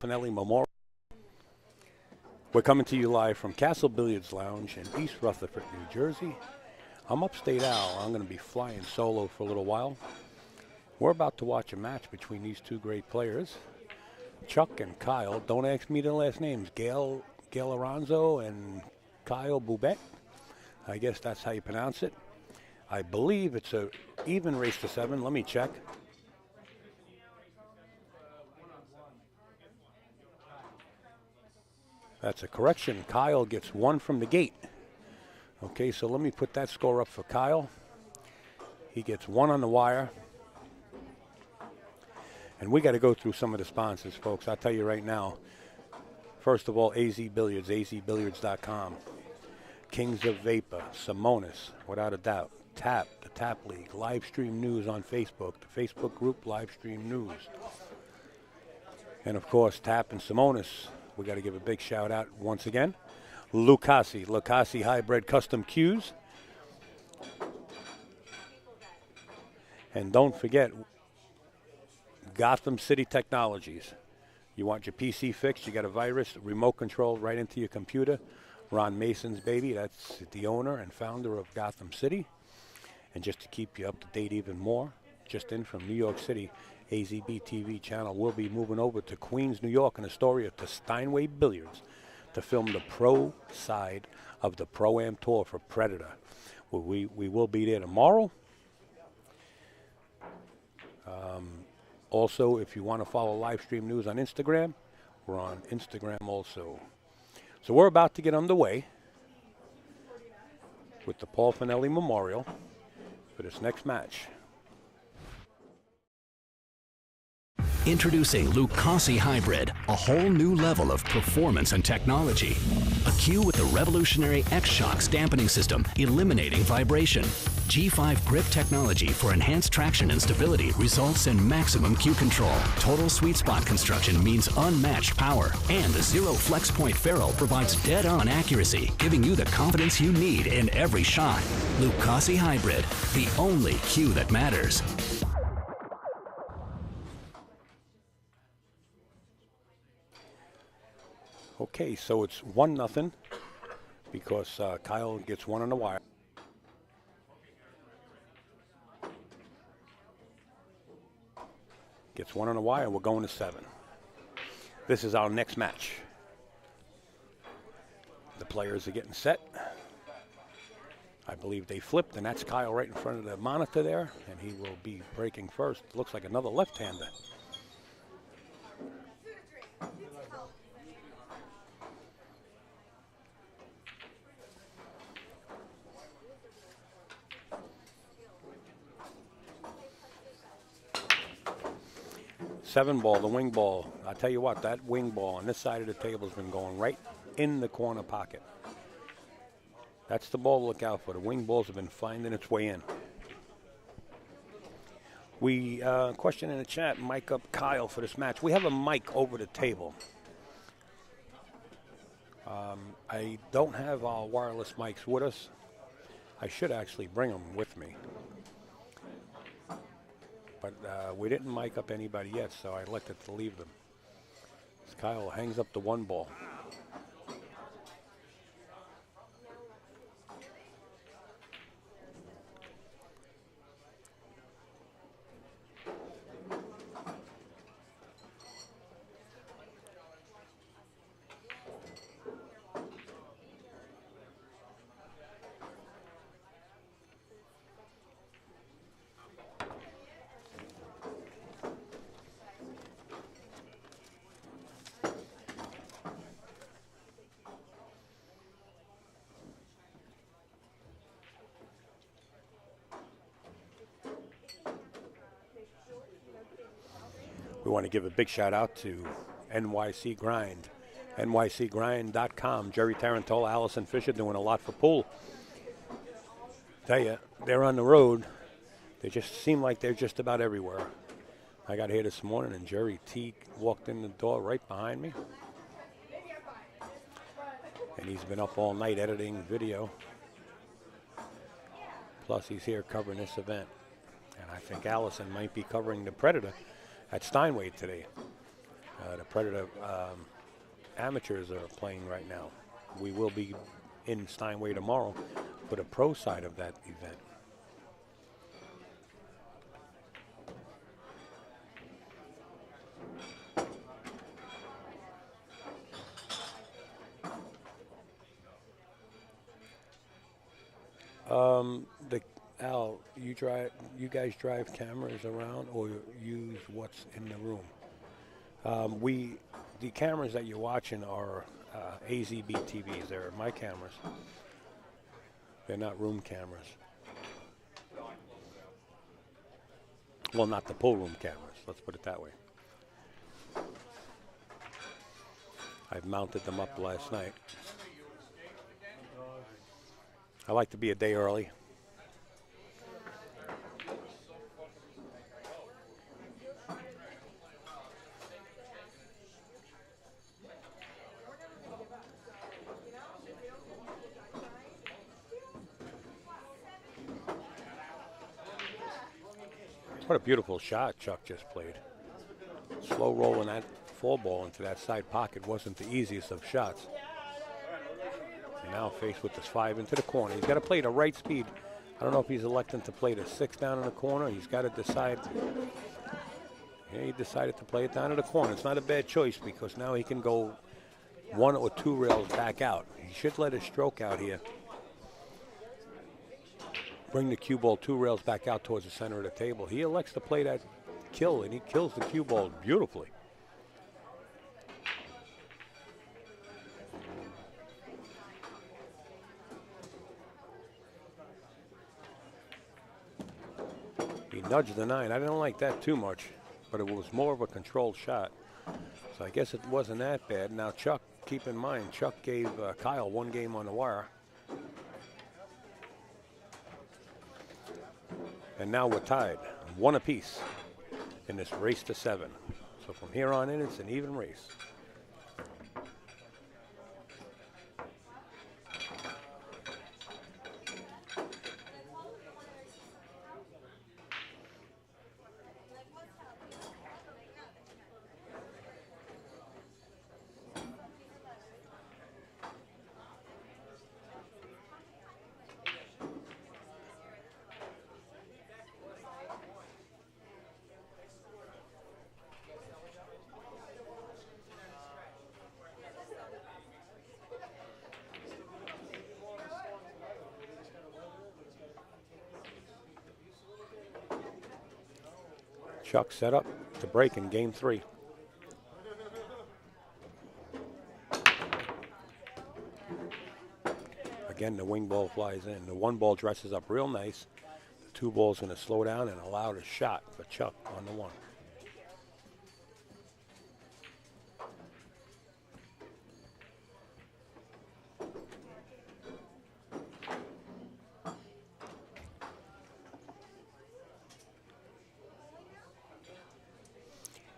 Fanelli Memorial. We're coming to you live from Castle Billiards Lounge in East Rutherford, New Jersey. I'm Upstate Al. I'm going to be flying solo for a little while. We're about to watch a match between these two great players, Chuck and Kyle. Don't ask me the last names, Giallorenzo and Kyle Bubet. I guess that's how you pronounce it. I believe it's a even race to 7. Let me check. That's a correction. Kyle gets 1 from the gate. Okay, so let me put that score up for Kyle. He gets 1 on the wire. And we got to go through some of the sponsors, folks. I'll tell you right now. First of all, AZ Billiards, AZBilliards.com. Kings of Vapor, Simonis, without a doubt. TAP, the TAP League. Live stream news on Facebook. The Facebook group, Live Stream News. And, of course, TAP and Simonis. We got to give a big shout out once again. Lucasi Hybrid Custom Cues. And don't forget, Gotham City Technologies. You want your PC fixed, you got a virus, remote control right into your computer. Ron Mason's baby, that's the owner and founder of Gotham City. And just to keep you up to date even more, just in from New York City, AZBtv channel will be moving over to Queens, New York in Astoria to Steinway Billiards to film the pro side of the Pro-Am Tour for Predator. We will be there tomorrow. Also, if you want to follow live stream news on Instagram, we're on Instagram also. So we're about to get underway with the Paul Fanelli Memorial for this next match. Introducing Lucasi Hybrid, a whole new level of performance and technology. A cue with the revolutionary X-Shocks dampening system, eliminating vibration. G5 grip technology for enhanced traction and stability results in maximum cue control. Total sweet spot construction means unmatched power. And the Zero Flex Point ferrule provides dead-on accuracy, giving you the confidence you need in every shot. Lucasi Hybrid, the only cue that matters. Okay, so it's 1-0 because Kyle gets 1 on the wire. Gets 1 on the wire, we're going to 7. This is our next match. The players are getting set. I believe they flipped, and that's Kyle right in front of the monitor there, and he will be breaking first. Looks like another left-hander. Seven ball, the wing ball. I tell you what, that wing ball on this side of the table has been going right in the corner pocket. That's the ball to look out for. The wing balls have been finding its way in. We question in the chat, mic up Kyle for this match. We have a mic over the table. I don't have our wireless mics with us. I should actually bring them with me. But we didn't mic up anybody yet, so I elected to leave them. As Kyle hangs up the 1 ball. We want to give a big shout out to NYC Grind, NYCGrind.com. Jerry Tarantola, Allison Fisher doing a lot for pool. Tell you, they're on the road. They just seem like they're just about everywhere. I got here this morning and Jerry T walked in the door right behind me. And he's been up all night editing video. Plus, he's here covering this event. And I think Allison might be covering the Predator at Steinway today. The Predator amateurs are playing right now. We will be in Steinway tomorrow for the pro side of that event. Al, you guys drive cameras around or use what's in the room? The cameras that you're watching are AZBTVs. They're my cameras. They're not room cameras. Well, not the pool room cameras. Let's put it that way. I've mounted them up last night. I like to be a day early. What a beautiful shot Chuck just played. Slow rolling that four ball into that side pocket wasn't the easiest of shots. And now faced with this 5 into the corner. He's got to play the right speed. I don't know if he's electing to play the 6 down in the corner. He's got to decide. Yeah, he decided to play it down in the corner. It's not a bad choice because now he can go 1 or 2 rails back out. He should let his stroke out here. Bring the cue ball 2 rails back out towards the center of the table. He elects to play that kill, and he kills the cue ball beautifully. He nudged the 9. I didn't like that too much, but it was more of a controlled shot. So I guess it wasn't that bad. Now Chuck, keep in mind, Chuck gave Kyle 1 game on the wire. And now we're tied, 1 apiece in this race to 7. So from here on in, it's an even race. Chuck set up to break in game 3. Again, the wing ball flies in. The 1 ball dresses up real nice. The 2 ball's going to slow down and allow the shot for Chuck on the 1.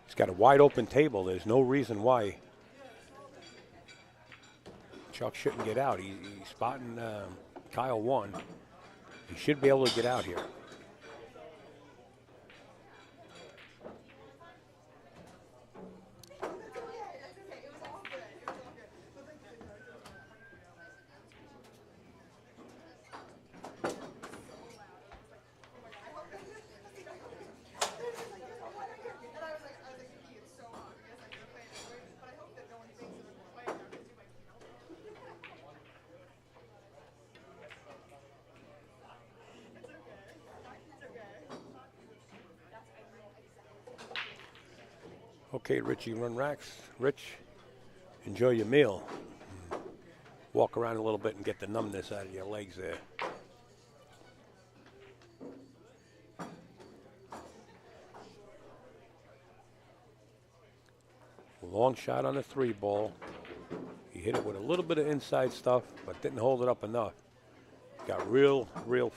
He's got a wide open table. There's no reason why Chuck shouldn't get out. He's spotting Kyle 1. He should be able to get out here. Okay, Richie Run Racks. Rich, enjoy your meal. Walk around a little bit and get the numbness out of your legs there. Long shot on the 3 ball. He hit it with a little bit of inside stuff, but didn't hold it up enough. Got real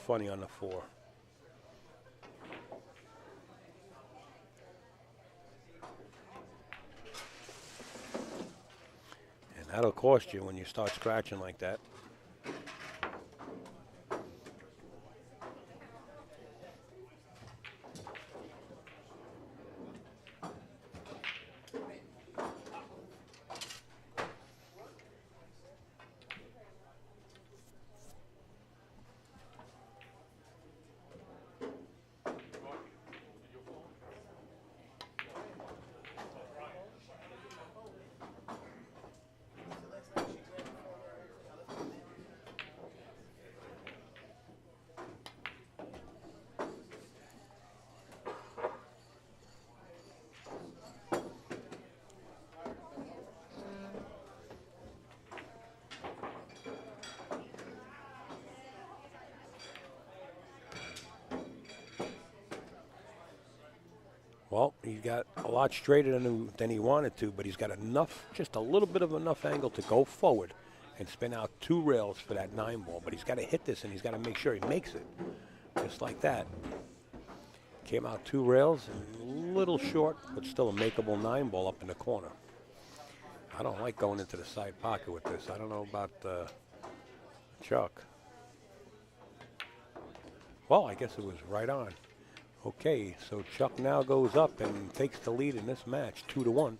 funny on the 4. That'll cost you when you start scratching like that. Well, he got a lot straighter than he wanted to, but he's got enough, just a little bit of enough angle to go forward and spin out 2 rails for that 9 ball. But he's got to hit this, and he's got to make sure he makes it, just like that. Came out 2 rails, and a little short, but still a makeable 9 ball up in the corner. I don't like going into the side pocket with this. I don't know about Chuck. Well, I guess it was right on. Okay, so Chuck now goes up and takes the lead in this match, 2-1.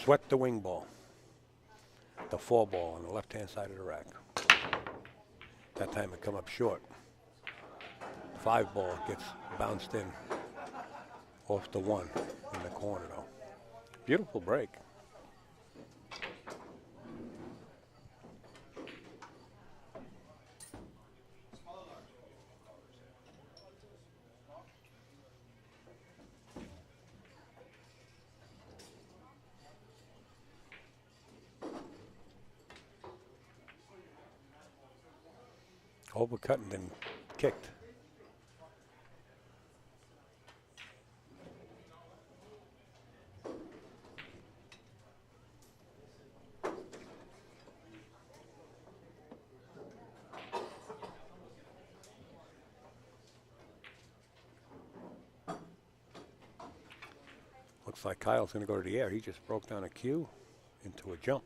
Sweat the wing ball, the 4 ball on the left-hand side of the rack. That time it come up short. 5 ball gets bounced in off the 1 in the corner though. Beautiful break. Overcut and then kicked. Looks like Kyle's going to go to the air. He just broke down a cue into a jump.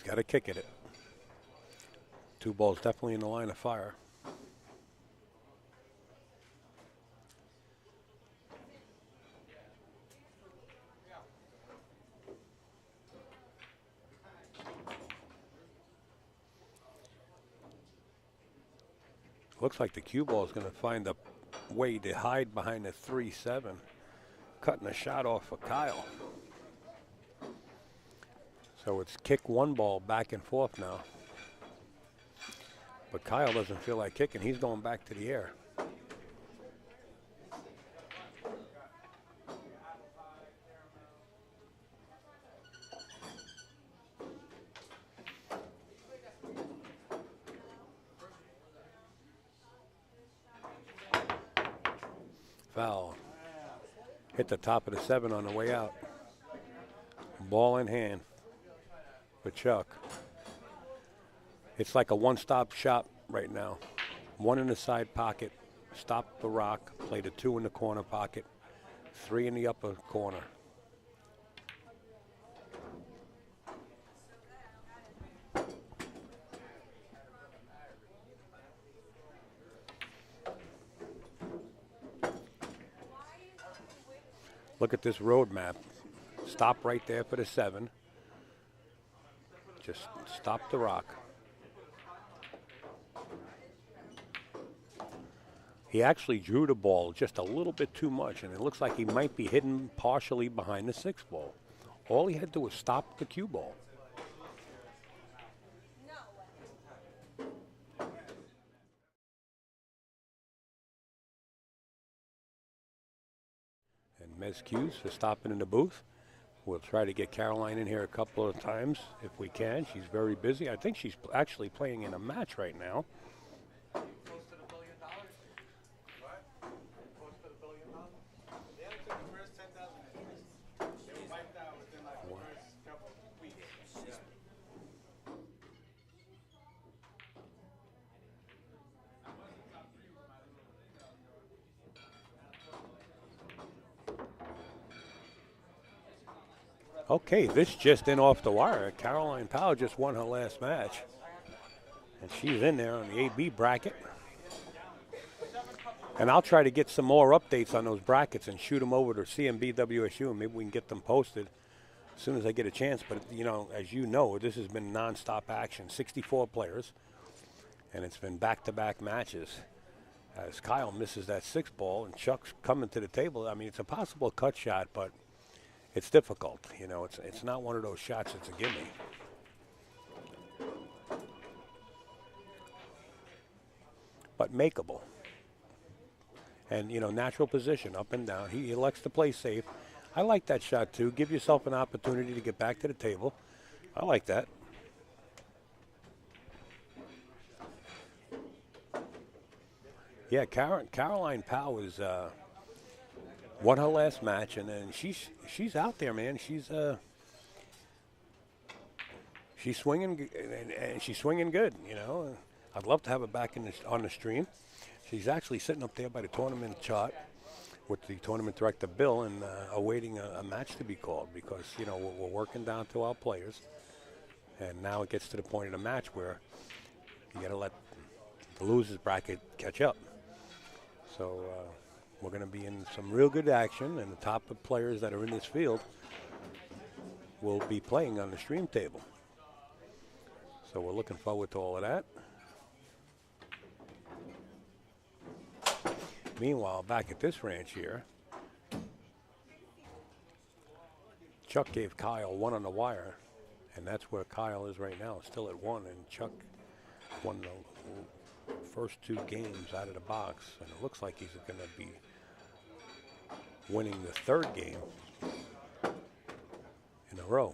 Got a kick at it. 2 balls definitely in the line of fire. Looks like the cue ball is going to find a way to hide behind the 3-7, cutting a shot off for Kyle. So it's kick 1 ball back and forth now. But Kyle doesn't feel like kicking. He's going back to the air. Foul. Hit the top of the 7 on the way out. Ball in hand for Chuck. It's like a one-stop shop right now. 1 in the side pocket, stop the rock, play the 2 in the corner pocket, 3 in the upper corner. Look at this road map. Stop right there for the 7. Just stop the rock. He actually drew the ball just a little bit too much, and it looks like he might be hidden partially behind the 6 ball. All he had to do was stop the cue ball. And Mez cues for stopping in the booth. We'll try to get Caroline in here a couple of times if we can. She's very busy. I think she's actually playing in a match right now. Okay, this just in off the wire. Caroline Powell just won her last match. And she's in there on the AB bracket. And I'll try to get some more updates on those brackets and shoot them over to CMB-WSU, and maybe we can get them posted as soon as I get a chance. But, you know, as you know, this has been nonstop action. 64 players, and it's been back-to-back matches. As Kyle misses that 6 ball and Chuck's coming to the table. I mean, it's a possible cut shot, but it's difficult. You know, it's not one of those shots that's a gimme. But makeable. And, you know, natural position, up and down. He elects to play safe. I like that shot, too. Give yourself an opportunity to get back to the table. I like that. Yeah, Caroline Powell is won her last match, and then she's out there, man. She's swinging, and she's swinging good. You know, I'd love to have her back on the stream. She's actually sitting up there by the tournament chart with the tournament director Bill, and awaiting a match to be called, because you know we're working down to our players, and now it gets to the point of the match where you got to let the losers bracket catch up. So we're going to be in some real good action, and the top of players that are in this field will be playing on the stream table. So we're looking forward to all of that. Meanwhile, back at this ranch here, Chuck gave Kyle 1 on the wire, and that's where Kyle is right now, still at 1, and Chuck won the first 2 games out of the box, and it looks like he's going to be winning the 3rd game in a row.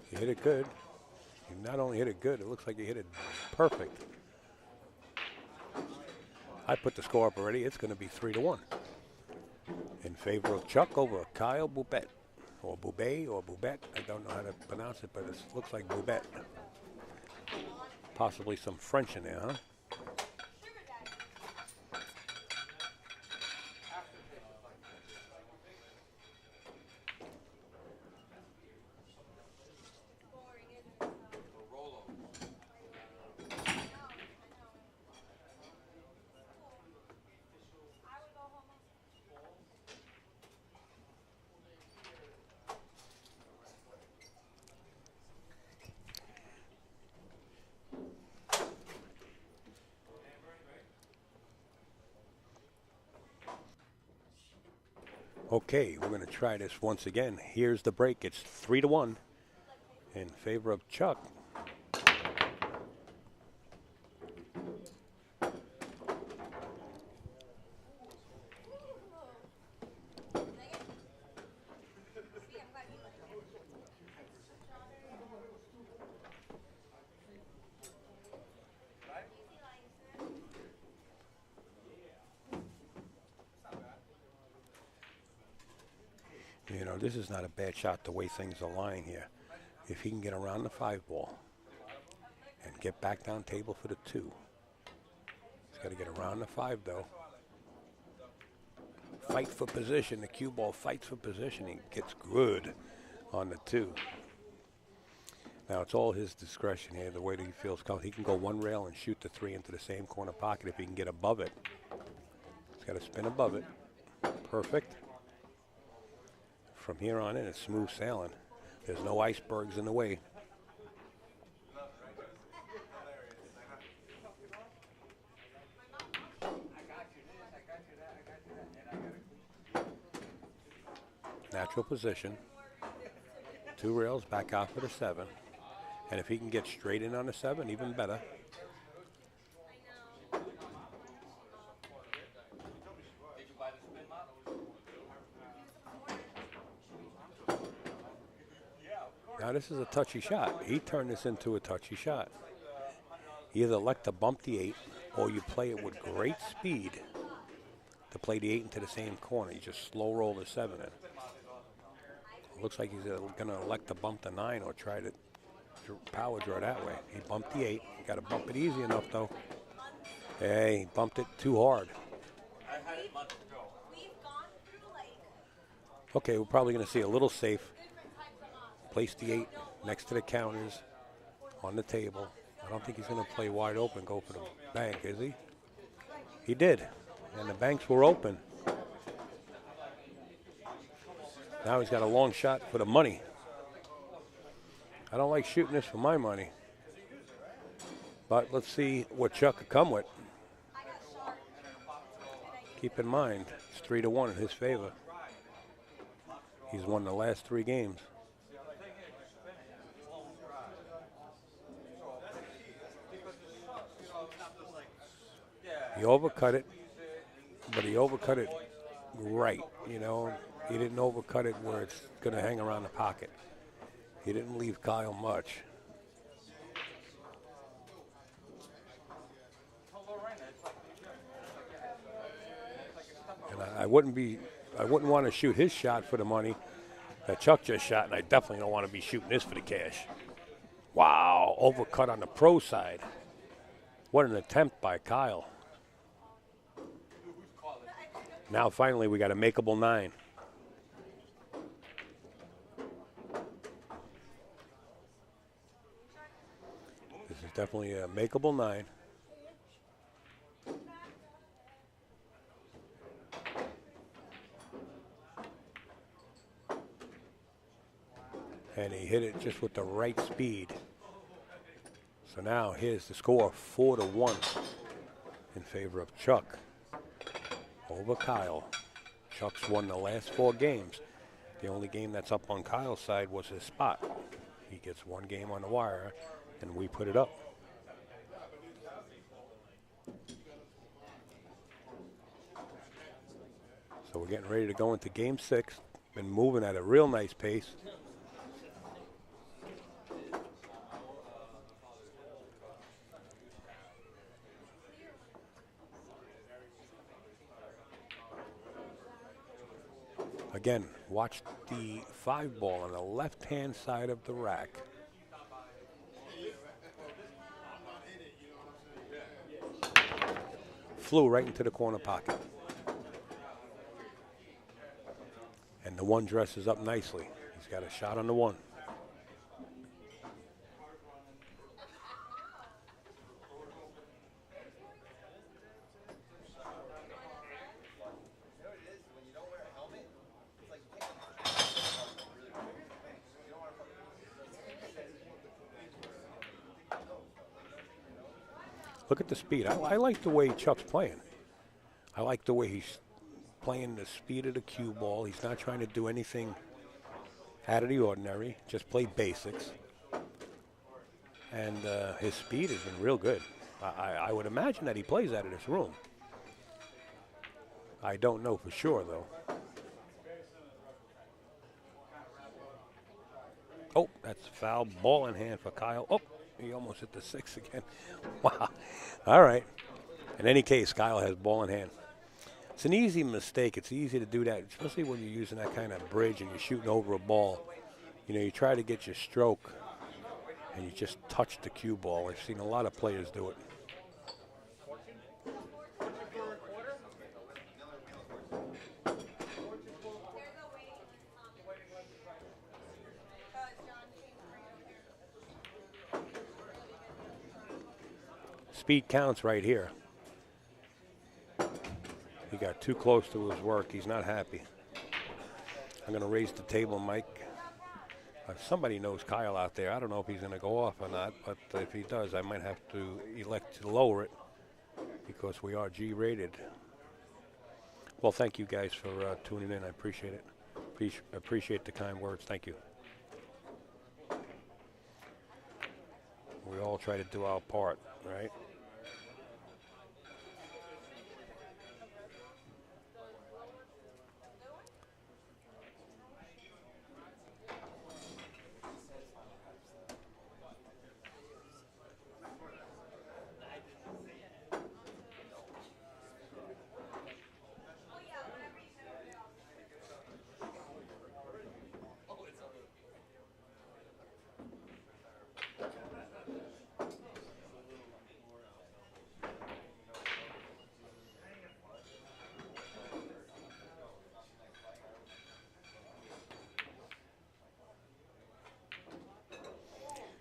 He hit it good. He not only hit it good, it looks like he hit it perfect. I put the score up already. It's going to be 3-1 in favor of Chuck over Kyle Bubet, or Bubet, or Bubet. I don't know how to pronounce it, but it looks like Bubet. Possibly some French in there, huh? Okay, we're going to try this once again. Here's the break. It's 3-1 in favor of Chuck. You know, this is not a bad shot the way things align here. If he can get around the 5 ball and get back down table for the 2. He's got to get around the 5 though. Fight for position. The cue ball fights for position. He gets good on the 2. Now it's all his discretion here, the way that he feels comfortable. He can go one rail and shoot the 3 into the same corner pocket if he can get above it. He's got to spin above it. Perfect. From here on in, it's smooth sailing. There's no icebergs in the way. Natural position. 2 rails back out for the 7. And if he can get straight in on the 7, even better. Now this is a touchy shot. He turned this into a touchy shot. You either elect to bump the 8 or you play it with great speed to play the 8 into the same corner. You just slow roll the 7 in. It looks like he's going to elect to bump the 9 or try to power draw that way. He bumped the 8. You got to bump it easy enough though. Hey, he bumped it too hard. Okay, we're probably going to see a little safe. Place the 8 next to the counters on the table. I don't think he's going to play wide open, go for the bank, is he? He did, and the banks were open. Now he's got a long shot for the money. I don't like shooting this for my money. But let's see what Chuck could come with. Keep in mind, it's 3-1 in his favor. He's won the last 3 games. He overcut it, but he overcut it right, you know. He didn't overcut it where it's going to hang around the pocket. He didn't leave Kyle much. And I wouldn't want to shoot his shot for the money that Chuck just shot, and I definitely don't want to be shooting this for the cash. Wow, overcut on the pro side. What an attempt by Kyle. Now finally we got a makeable 9. This is definitely a makeable 9. And he hit it just with the right speed. So now here's the score, 4-1 in favor of Chuck over Kyle. Chuck's won the last 4 games. The only game that's up on Kyle's side was his spot. He gets 1 game on the wire, and we put it up. So we're getting ready to go into game 6. Been moving at a real nice pace. Again, watch the 5 ball on the left-hand side of the rack. Flew right into the corner pocket. And the 1 dresses up nicely. He's got a shot on the 1. Look at the speed. I like the way Chuck's playing. I like the way he's playing the speed of the cue ball. He's not trying to do anything out of the ordinary, just play basics. And his speed has been real good. I would imagine that he plays out of this room. I don't know for sure, though. Oh, that's foul. Ball in hand for Kyle. Oh, he almost hit the 6 again. Wow. All right. In any case, Kyle has ball in hand. It's an easy mistake. It's easy to do that, especially when you're using that kind of bridge and you're shooting over a ball. You know, you try to get your stroke and you just touch the cue ball. I've seen a lot of players do it. Speed counts right here. He got too close to his work. He's not happy. I'm going to raise the table, Mike. Somebody knows Kyle out there. I don't know if he's going to go off or not, but if he does, I might have to elect to lower it because we are G-rated. Well, thank you guys for tuning in. I appreciate it. Appreciate the kind words. Thank you. We all try to do our part, right?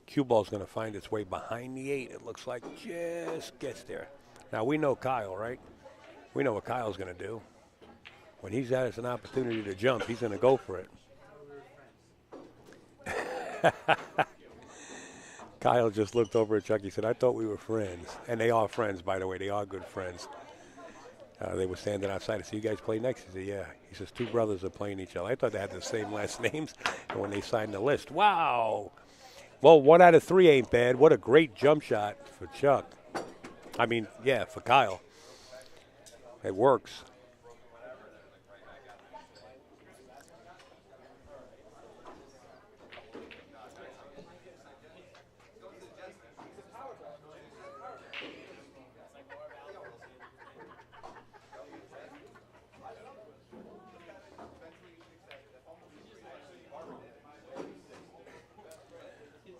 Cue ball's going to find its way behind the 8. It looks like just gets there. Now we know Kyle, right? We know what Kyle's going to do. When he's has an opportunity to jump, he's going to go for it. Kyle just looked over at Chuck. He said, "I thought we were friends." And they are friends, by the way. They are good friends. They were standing outside. I said, "You guys play next?" He said, "Yeah." He says, "Two brothers are playing each other." I thought they had the same last names. And when they signed the list, wow. Well, 1 out of 3 ain't bad. What a great jump shot for Chuck. I mean, yeah, for Kyle. It works.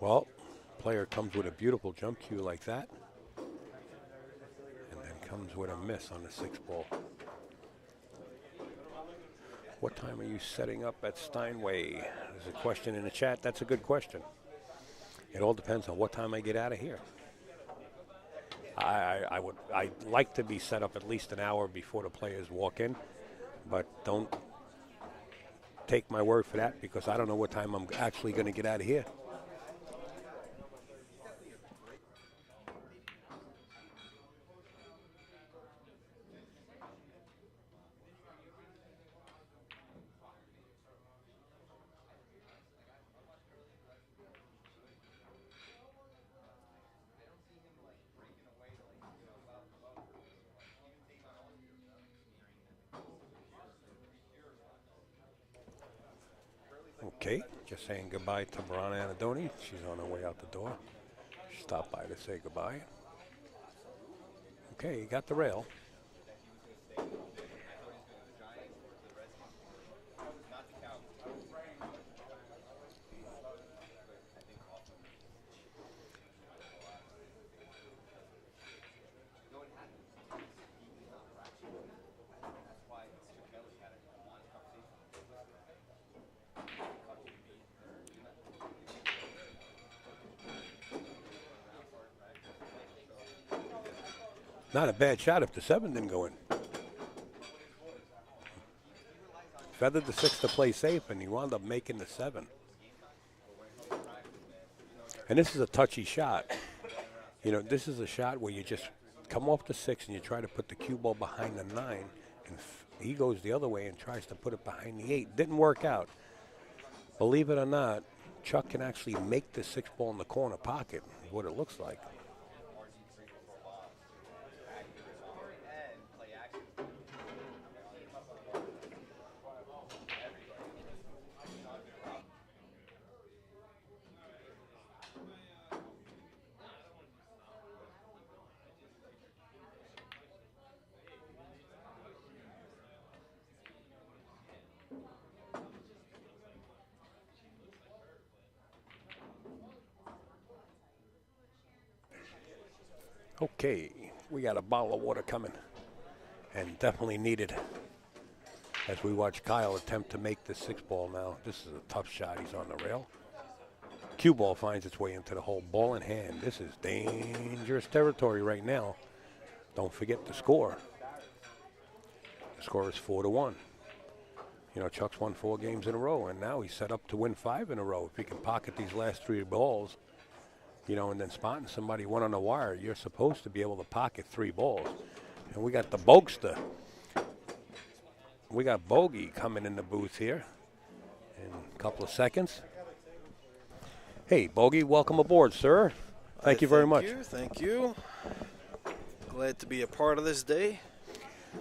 Well, player comes with a beautiful jump cue like that, and then comes with a miss on the 6th ball. What time are you setting up at Steinway? There's a question in the chat. That's a good question. It all depends on what time I get out of here. I'd like to be set up at least an hour before the players walk in, but don't take my word for that because I don't know what time I'm actually going to get out of here. Okay, just saying goodbye to Brana Anadoni. She's on her way out the door. She stopped by to say goodbye. Okay, you got the rail. Not a bad shot if the 7 didn't go in. Feathered the 6 to play safe, and he wound up making the 7. And this is a touchy shot. You know, this is a shot where you just come off the 6 and you try to put the cue ball behind the 9 and he goes the other way and tries to put it behind the 8. Didn't work out. Believe it or not, Chuck can actually make the 6 ball in the corner pocket, what it looks like. Okay, we got a bottle of water coming, and definitely needed as we watch Kyle attempt to make the 6 ball now. This is a tough shot. He's on the rail. Cue ball finds its way into the hole. Ball in hand. This is dangerous territory right now. Don't forget the score. The score is 4-1. You know, Chuck's won 4 games in a row, and now he's set up to win 5 in a row. If he can pocket these last 3 balls, you know, and then spotting somebody one on the wire, you're supposed to be able to pocket 3 balls. And we got the Bogster. We got Bogey coming in the booth here in a couple of seconds. Hey, Bogey, welcome aboard, sir. Thank you very much. Thank you. Glad to be a part of this day.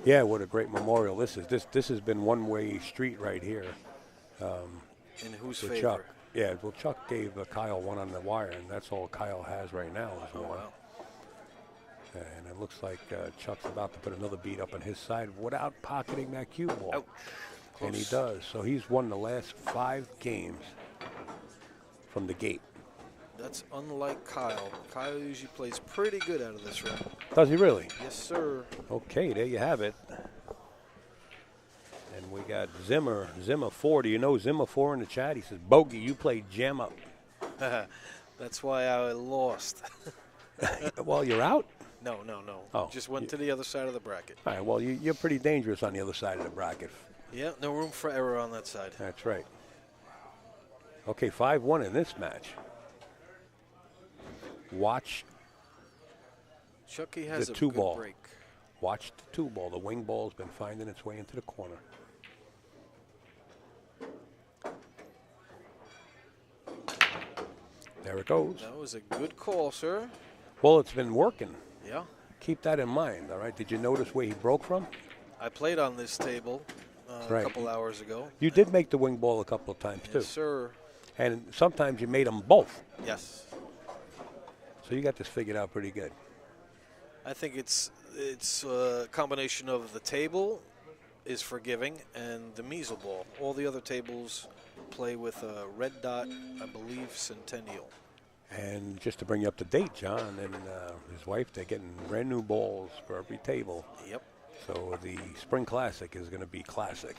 Yeah, what a great memorial this is. This has been one-way street right here. In whose with favor? Chuck. Yeah, well, Chuck gave Kyle one on the wire, and that's all Kyle has right now is one. Wow. And it looks like Chuck's about to put another beat up on his side without pocketing that cue ball. Ouch. And he Close. does. So he's won the last 5 games from the gate. That's unlike Kyle. Kyle usually plays pretty good out of this round. Does he really? Yes, sir. Okay, there you have it. And we got Zimmer 4. Do you know Zimmer 4 in the chat? He says, Bogey, you played jam up. That's why I lost. Well, you're out? No. Oh, Just went to the other side of the bracket. All right, well, you're pretty dangerous on the other side of the bracket. Yeah, no room for error on that side. That's right. Okay, 5-1 in this match. Watch Chucky has the a 2 good ball. break. Watch the 2 ball. The wing ball's been finding its way into the corner. There it goes. That was a good call, sir. Well, it's been working. Yeah. Keep that in mind, all right? Did you notice where he broke from? I played on this table Right. a couple hours ago. You did make the wing ball a couple of times, too. Yes, sir. And sometimes you made them both. Yes. So you got this figured out pretty good. I think it's a combination of the table is forgiving and the measle ball. All the other tables play with a red dot, I believe, Centennial. And just to bring you up to date, John and his wife, they're getting brand new balls for every table. Yep. So the Spring Classic is going to be classic.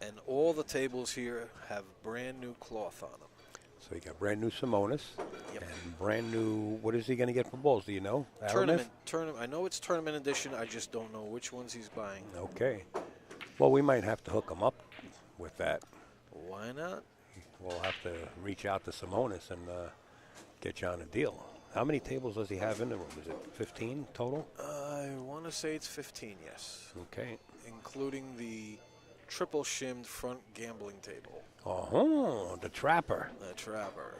And all the tables here have brand new cloth on them. So you got brand new Simonis Yep. and brand new, what is he going to get for balls? Do you know? Tournament. I know it's tournament edition. I just don't know which ones he's buying. Okay. Well, we might have to hook him up with that. Why not? We'll have to reach out to Simonis and get you on a deal. How many tables does he have in the room? Is it 15 total? I want to say it's 15, yes. Okay. Including the triple shimmed front gambling table. Oh, the Trapper. The Trapper.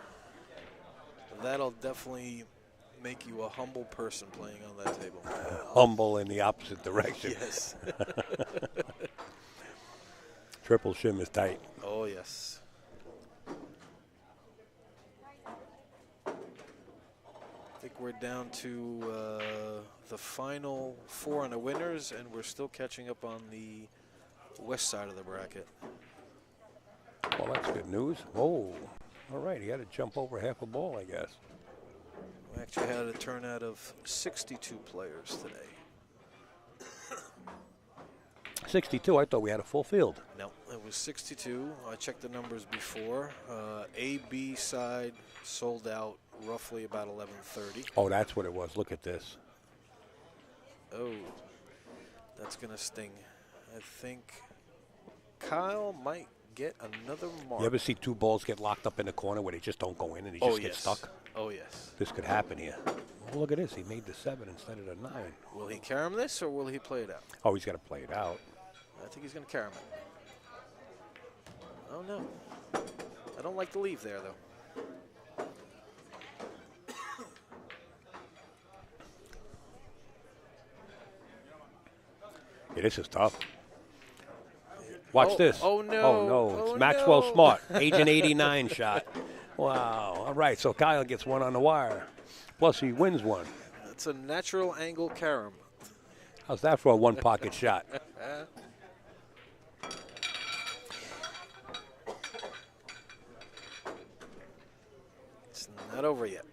That'll definitely make you a humble person playing on that table. Humble in the opposite direction. Yes. Triple shim is tight. Oh, yes. I think we're down to the final 4 on the winners, and we're still catching up on the west side of the bracket. Well, that's good news. Whoa. All right, he had to jump over half a ball, I guess. We actually had a turnout of 62 players today. 62, I thought we had a full field. No, it was 62. I checked the numbers before. A, B side sold out roughly about 11:30. Oh, that's what it was. Look at this. Oh, that's going to sting. I think Kyle might get another mark. You ever see 2 balls get locked up in the corner where they just don't go in and they just get stuck? Oh, yes. This could happen here. Oh, look at this. He made the 7 instead of the 9. Will he carom this or will he play it out? Oh, he's got to play it out. I think he's going to carom it. Oh, no. I don't like the leave there, though. Yeah, this is tough. Watch this. Oh, no. Oh, no. It's Oh, Maxwell no. Smart. Agent 89 shot. Wow. All right, so Kyle gets one on the wire. Plus, he wins one. That's a natural angle carom. How's that for a one-pocket shot? It's not over yet.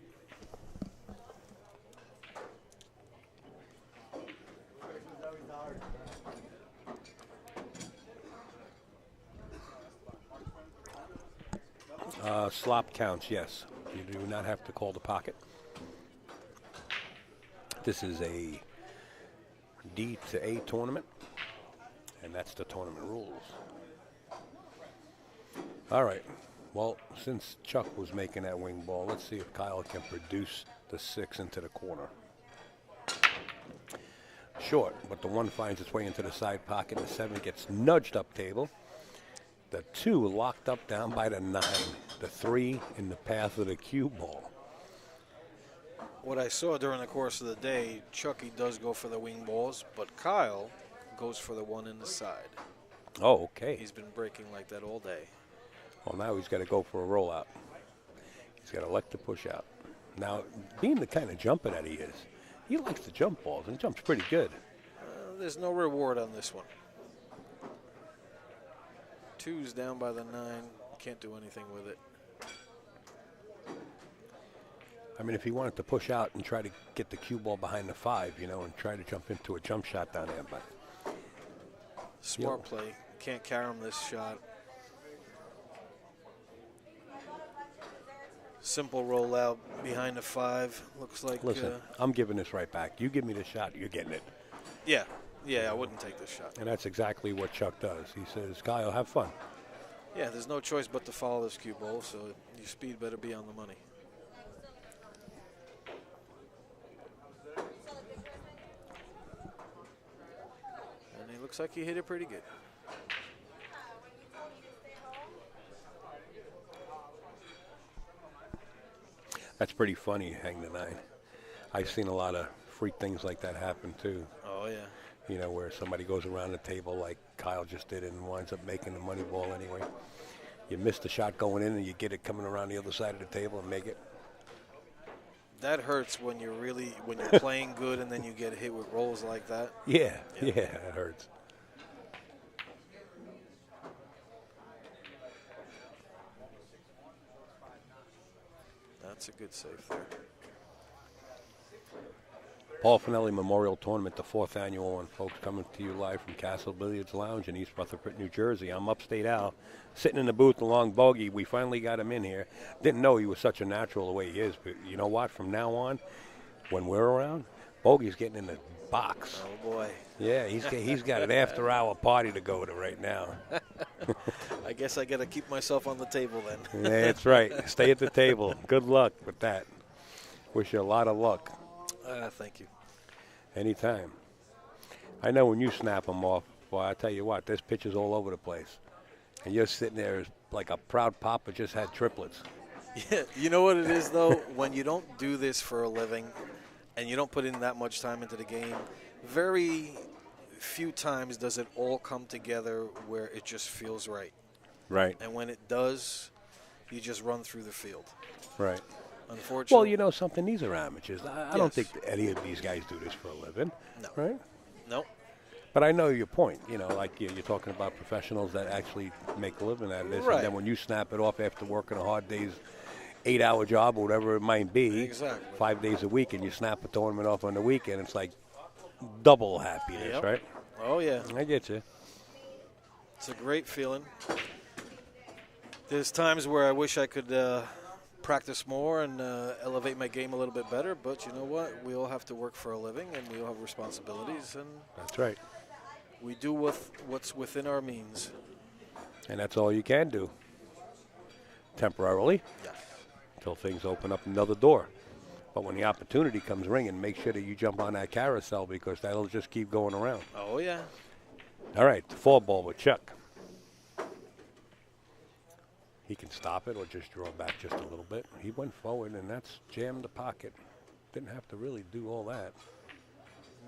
Slop counts, yes. You do not have to call the pocket. This is a D to A tournament, and that's the tournament rules. All right. Well, since Chuck was making that wing ball, let's see if Kyle can produce the 6 into the corner. Short, but the 1 finds its way into the side pocket. The 7 gets nudged up table. The 2 locked up down by the 9. The 3 in the path of the cue ball. What I saw during the course of the day, Chucky does go for the wing balls, but Kyle goes for the 1 in the side. Oh, okay. He's been breaking like that all day. Well, now he's got to go for a rollout. He's got to elect to push out. Now, being the kind of jumper that he is, he likes to jump balls, and he jumps pretty good. There's no reward on this one. 2's down by the 9. Can't do anything with it. I mean, if he wanted to push out and try to get the cue ball behind the 5, you know, and try to jump into a jump shot down there, but Smart play. Can't carom this shot. Simple rollout behind the 5. Looks like. Listen, I'm giving this right back. You give me the shot, you're getting it. Yeah, I wouldn't take this shot. And that's exactly what Chuck does. He says, Kyle, have fun. Yeah, there's no choice but to follow this cue ball, so your speed better be on the money. And it looks like he hit it pretty good. That's pretty funny, hang the 9. I've seen a lot of freak things like that happen, too. Oh, yeah. You know, where somebody goes around the table like Kyle just did and winds up making the money ball anyway. You miss the shot going in and you get it coming around the other side of the table and make it. That hurts when you're playing good and then you get hit with rolls like that. Yeah, that hurts. That's a good save there. Paul Fanelli Memorial Tournament, the 4th annual one, folks, coming to you live from Castle Billiards Lounge in East Rutherford, New Jersey. I'm Upstate Al, sitting in the booth along Bogey. We finally got him in here. Didn't know he was such a natural the way he is, but you know what? From now on, when we're around, Bogey's getting in the box. Oh, boy. Yeah, he's got an after-hour party to go to right now. I guess I got to keep myself on the table then. That's right. Stay at the table. Good luck with that. Wish you a lot of luck. Thank you. Anytime. I know when you snap them off, boy, I tell you what, there's pitches all over the place. And you're sitting there like a proud papa just had triplets. Yeah, you know what it is, though? When you don't do this for a living and you don't put in that much time into the game, very few times does it all come together where it just feels right. Right. And when it does, you just run through the field. Right. Unfortunately. Well, you know something, these are amateurs. I don't Yes. think any of these guys do this for a living. No. Right? No. But I know your point. You know, like you're talking about professionals that actually make a living out of this. Right. And then when you snap it off after working a hard day's 8-hour job or whatever it might be, Exactly. 5 days a week, and you snap a tournament off on the weekend, it's like double happiness, Yep. right? Oh, yeah. I get you. It's a great feeling. There's times where I wish I could practice more and elevate my game a little bit better, but you know what? We all have to work for a living, and we all have responsibilities, and That's right. we do what's within our means. And that's all you can do. Temporarily, Yeah. until things open up another door. But when the opportunity comes ringing, make sure that you jump on that carousel because that'll just keep going around. Oh, yeah. All right, the 4 ball with Chuck. He can stop it or just draw back just a little bit. He went forward, and that's jammed the pocket. Didn't have to really do all that.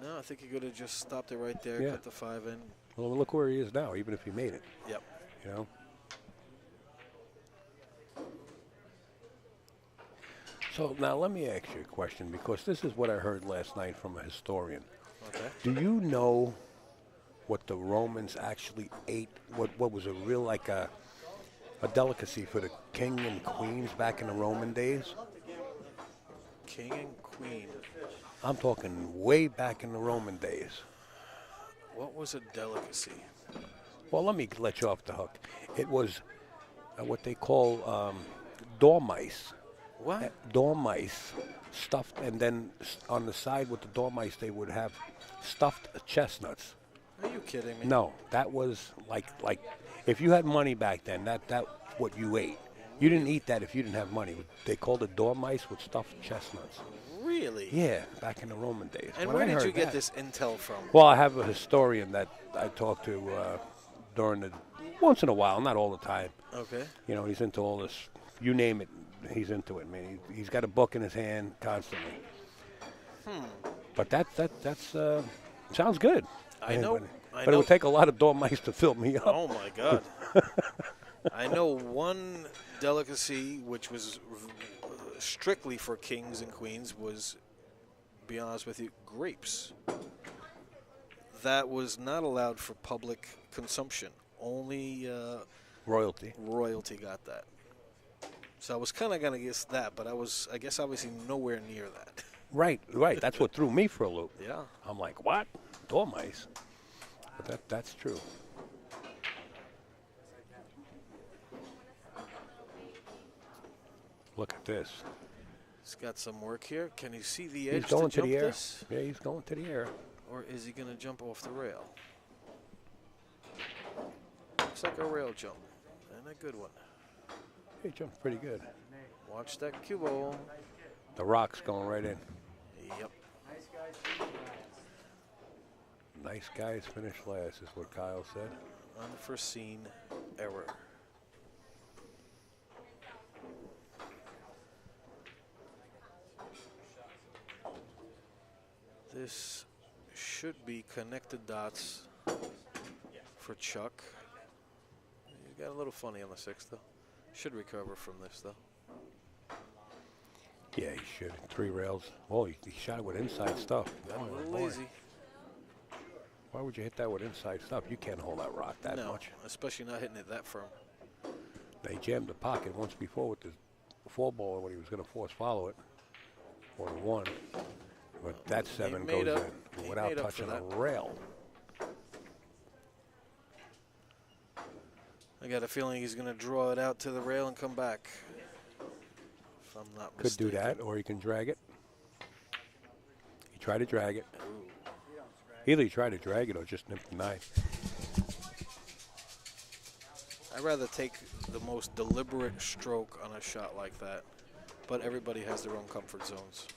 No, I think he could have just stopped it right there, Yeah. cut the 5 in. Well, look where he is now, even if he made it. Yep. You know? So now let me ask you a question, because this is what I heard last night from a historian. Okay. Do you know what the Romans actually ate? What was a real, like a delicacy for the king and queens back in the Roman days? King and queen. I'm talking way back in the Roman days. What was a delicacy? Well, let me let you off the hook. It was what they call dormice. What? Dormice stuffed, and then on the side with the dormice they would have stuffed chestnuts. Are you kidding me? No, that was like if you had money back then, that what you ate. You didn't eat that if you didn't have money. They called it dormice with stuffed chestnuts. Really? Yeah, back in the Roman days. And When where I did heard you get that- this intel from? Well, I have a historian that I talk to during the once in a while, not all the time. Okay. You know, he's into all this. You name it, he's into it, man. He's got a book in his hand constantly. But that's sounds good. I know. But it would take a lot of dormice to fill me up. Oh my God. I know one delicacy which was strictly for kings and queens was, to be honest with you, grapes. That was not allowed for public consumption. Only Royalty. royalty got that. So I was kind of going to guess that, but I guess obviously nowhere near that. Right. That's what threw me for a loop. Yeah. I'm like, what? Dormice? But that's true. Look at this. He's got some work here. Can you see the He's edge going to to jump the air. this? Yeah, he's going to the air. Or is he going to jump off the rail? Looks like a rail jump. And a good one. He jumped pretty good. Watch that cue ball. The rock's going right in. Yep. Nice guys finish last, is what Kyle said. Unforeseen error. This should be connected dots for Chuck. He got a little funny on the 6th, though. Should recover from this, though. Yeah, he should. 3 rails. Oh, he shot it with inside stuff. Got a Boy, little boy. lazy. Why would you hit that with inside stuff? You can't hold that rock that No, much. especially not hitting it that firm. They jammed the pocket once before with the 4 ball when he was going to force follow it, or the 1. But that 7 made goes up. in He without made up for touching a that. rail. I got a feeling he's going to draw it out to the rail and come back. If I'm not Could mistaken. do that, or he can drag it. He tried to drag it. Either he tried to drag it or just nipped the 9. I'd rather take the most deliberate stroke on a shot like that, but everybody has their own comfort zones.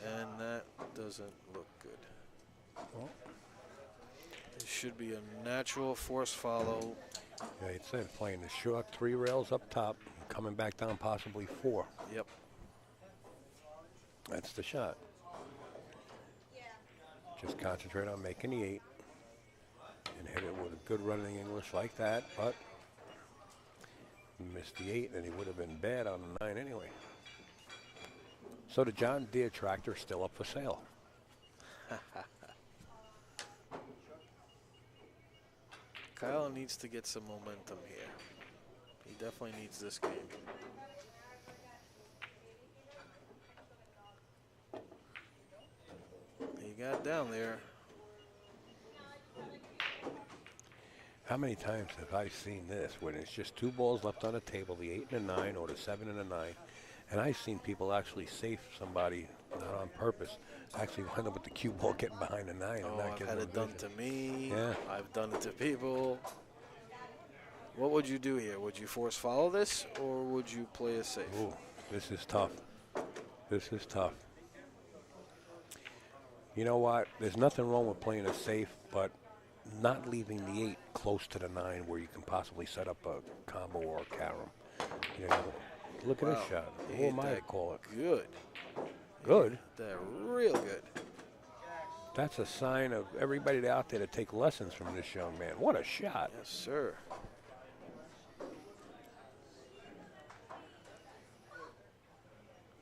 And that doesn't look good. Well, It should be a natural force follow. yeah, it said playing the short 3 rails up top, coming back down possibly 4. Yep. That's the shot. Just concentrate on making the 8 and hit it with a good running English like that, but missed the 8 and he would have been bad on the 9 anyway. So the John Deere tractor still up for sale. Kyle needs to get some momentum here. He definitely needs this game. He got down there. How many times have I seen this when it's just 2 balls left on the table, the 8 and the 9 or the 7 and the 9, and I've seen people actually safe somebody, not on purpose, actually wind up with the cue ball getting behind the 9 and Oh, not I've getting had no it done vision. to me. Yeah. I've done it to people. What would you do here? Would you force follow this, or would you play it safe? Ooh, this is tough. This is tough. You know what? There's nothing wrong with playing it safe, but not leaving the 8 close to the 9 where you can possibly set up a combo or a carom. You know, look at this shot. Who am I to call it? Good. Good? That real good. That's a sign of everybody out there to take lessons from this young man. What a shot. Yes, sir.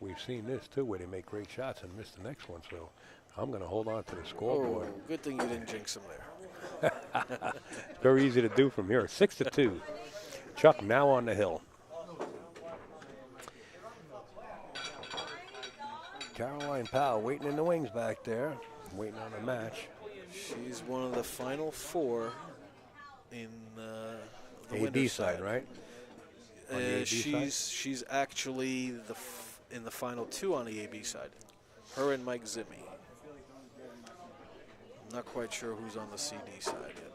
We've seen this, too, where they make great shots and miss the next one, so I'm going to hold on to the scoreboard. Oh, good thing you didn't jinx him there. Very easy to do from here. 6-2. Chuck now on the hill. Caroline Powell waiting in the wings back there, waiting on a match. She's one of the final 4 in the AB winner's side, right? On the AB side? She's actually in the final 2 on the AB side. Her and Mike Zimmy. I'm not quite sure who's on the CD side yet.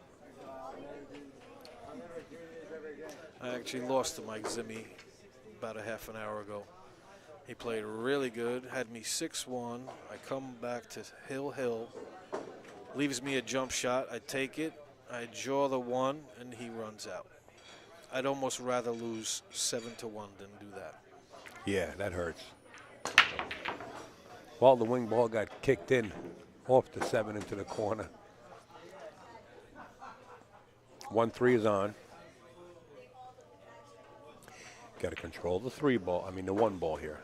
I actually lost to Mike Zimmy about a half an hour ago. He played really good, had me 6-1. I come back to Hill, leaves me a jump shot. I take it, I draw the 1, and he runs out. I'd almost rather lose 7-1 than do that. Yeah, that hurts. Well, the wing ball got kicked in off the 7 into the corner. 1-3 is on. Got to control the 3 ball. I mean the 1 ball here.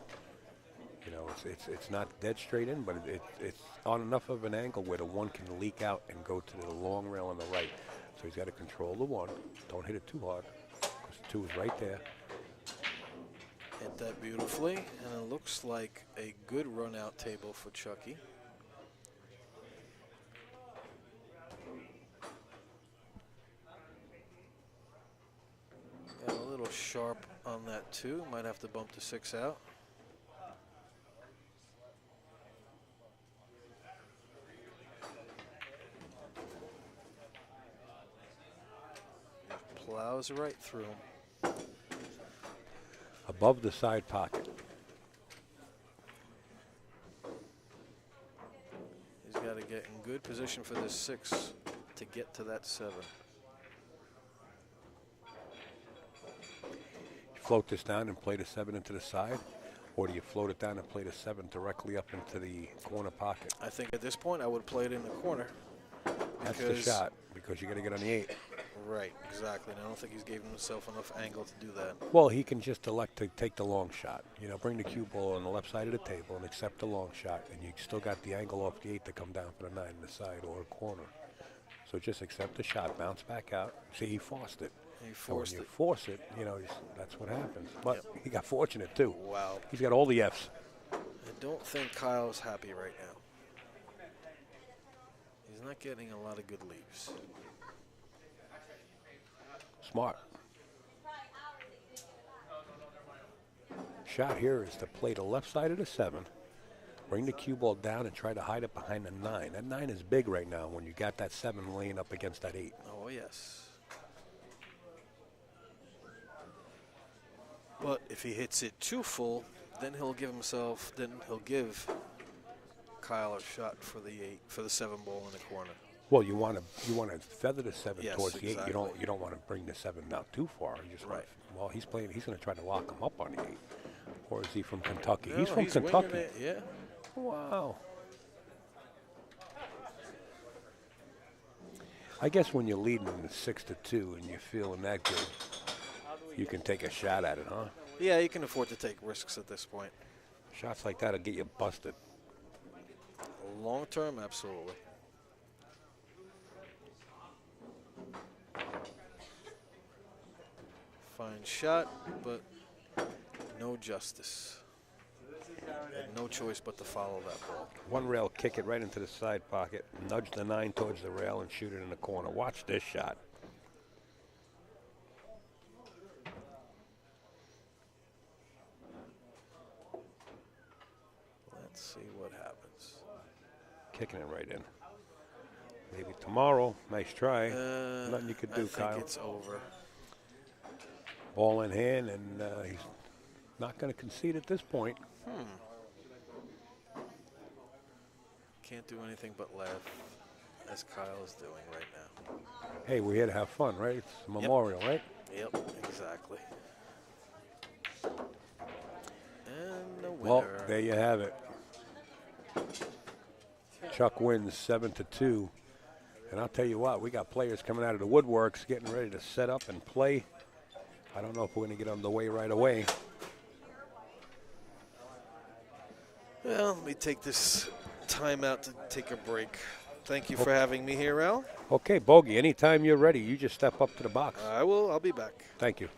You know, it's not dead straight in, but it's on enough of an angle where the 1 can leak out and go to the long rail on the right. So he's got to control the 1. Don't hit it too hard because the 2 is right there. Hit that beautifully, and it looks like a good run-out table for Chucky. Got a little sharp on that too. Might have to bump the 6 out. Plows right through him. Above the side pocket. He's got to get in good position for this 6 to get to that 7. Float this down and play the 7 into the side, or do you float it down and play the 7 directly up into the corner pocket? I think at this point I would play it in the corner. That's the shot, because you got to get on the 8. Right, exactly. And I don't think he's giving himself enough angle to do that. Well, he can just elect to take the long shot. You know, bring the cue ball on the left side of the table and accept the long shot, and you still got the angle off the 8 to come down for the 9 in the side or a corner. So just accept the shot, bounce back out. See, he forced it. He So forced when you it. force it, you know, that's what happens. But he got fortunate, too. Wow. He's got all the Fs. I don't think Kyle's happy right now. He's not getting a lot of good leaves. Smart. Shot here is to play the left side of the 7, bring the cue ball down and try to hide it behind the 9. That 9 is big right now when you got that 7 laying up against that 8. Oh, yes. But if he hits it too full, then he'll give Kyle a shot for the 8, for the 7 ball in the corner. Well, you want to feather the 7 Yes, towards the 8. exactly. You don't want to bring the 7 out too far. You just Right. well, he's going to try to lock him up on the 8. Or is he from Kentucky? No, he's from winging Kentucky. it, yeah. Wow. I guess when you're leading 6-2 and you're feeling that good, you can take a shot at it, huh? Yeah, you can afford to take risks at this point. Shots like that will get you busted. Long term, absolutely. Fine shot, but no justice. Had no choice but to follow that ball. One rail, kick it right into the side pocket, nudge the 9 towards the rail and shoot it in the corner. Watch this shot. Let's see what happens. Kicking it right in. Maybe tomorrow. Nice try. Nothing you could do, Kyle. I think it's over. Ball in hand, and he's not going to concede at this point. can't do anything but laugh, as Kyle is doing right now. Hey, we're here to have fun, right? It's a memorial, right? Yep, exactly. And the winner. Well, there you have it. Chuck wins 7-2. And I'll tell you what, we got players coming out of the woodworks getting ready to set up and play. I don't know if we're going to get underway right away. Well, let me take this time out to take a break. Thank you for having me here, Al. Okay, Bogey, anytime you're ready, you just step up to the box. I will. I'll be back. Thank you.